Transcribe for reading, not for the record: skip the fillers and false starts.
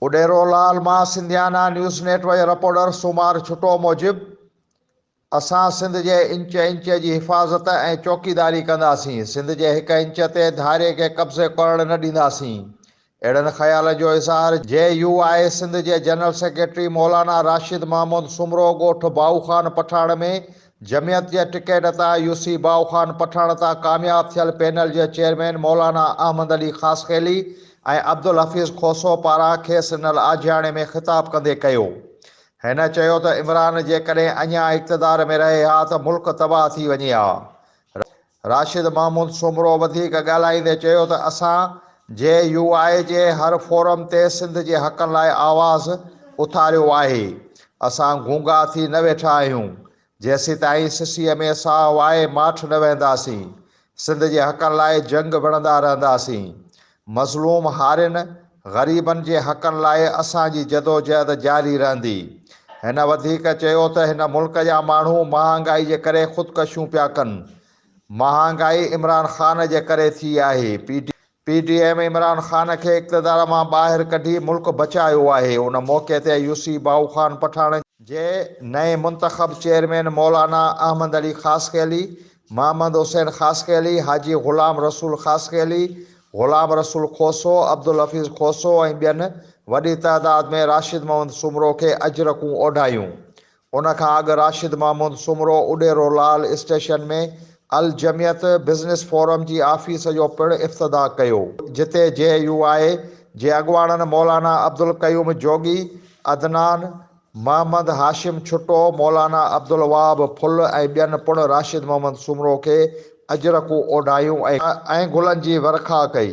उडेरोलाल मां सिंधियाना news network reporter सुमार छुटो मूजिब असां सिंध जे इंच इंच जी हिफ़ाज़त ऐं चौकीदारी कंदासीं। सिंध जे हिक इंच ते धारे खे कब्ज़े करण न ॾींदासीं। अहिड़नि ख़्याल जो इज़हार JUI सिंध जे जनरल सेक्रेटरी मौलाना राशिद महमूद सुमरो ॻोठ बाऊ ख़ान पठाण में जमियत जे टिकट तां UC बाऊ ख़ान पठाण तां कामयाब थियल पैनल जे चेयरमैन मौलाना अहमद अली ख़ासखेली ऐं अब्दुल हफ़ीज़ खोसो पारां खेसि ॾिनल आजियाणे में ख़िताब कंदे कयो। हिन चयो त इमरान जेकॾहिं अञा इक़्तिदार में रहे हा त मुल्क तबाह थी वञे हा। राशिद महमूद सुमरो वधीक ॻाल्हाईंदे चयो त असां JUI जे हर फोरम ते सिंध जे हक़नि लाइ आवाज़ उथारियो आहे। असां गूंगा थी न वेठा आहियूं। जेसीं ताईं सिसीअ में साह वाहे माठ न वेंदासीं। सिंध जे हक़नि लाइ जंग विढ़ंदा रहंदासीं। मज़लूम हारिन ग़रीबनि जे हक़नि लाइ असांजी जदोजहद जारी रहंदी। हिन वधीक चयो त हिन मुल्क जा माण्हू महांगाई जे करे ख़ुदकशियूं पिया कनि। महांगाई इमरान ख़ान जे करे थी आहे। PTM इमरान ख़ान खे इक़्तिदार मां ॿाहिरि कढी मुल्क बचायो आहे। उन मौक़े ते UC बाऊ ख़ान पठाण जे नए मुंतख़ब चेयरमैन मौलाना अहमद अली ख़ासखेली, मोहम्मद हुसैन ख़ासखेली, हाजी ग़ुलाम रसूल ख़ासखेली, ग़ुलाम रसूल खोसो, अब्दुल हफ़ीज़ खोसो ऐं ॿियनि वॾी तइदाद में राशिद महमूद सुमरो खे अजरकूं ओढायूं। उन खां अॻु राशिद महमूद सुमरो उडेरोलाल स्टेशन में अल जमियत बिज़नेस फोरम जी आफ़ीस जो पिणु इफ़्तिताह कयो, जिते JUI जे अॻुवाणनि मौलाना अब्दुल क़यूम जोगी, अदनान मोहम्मद हाशिम छुटो, मौलाना अब्दुल वहाब फुल ऐं ॿियनि पिणु राशिद महमूद सुमरो खे अजरकूं ओढायूं ऐं गुलनि जी वर्खा कई।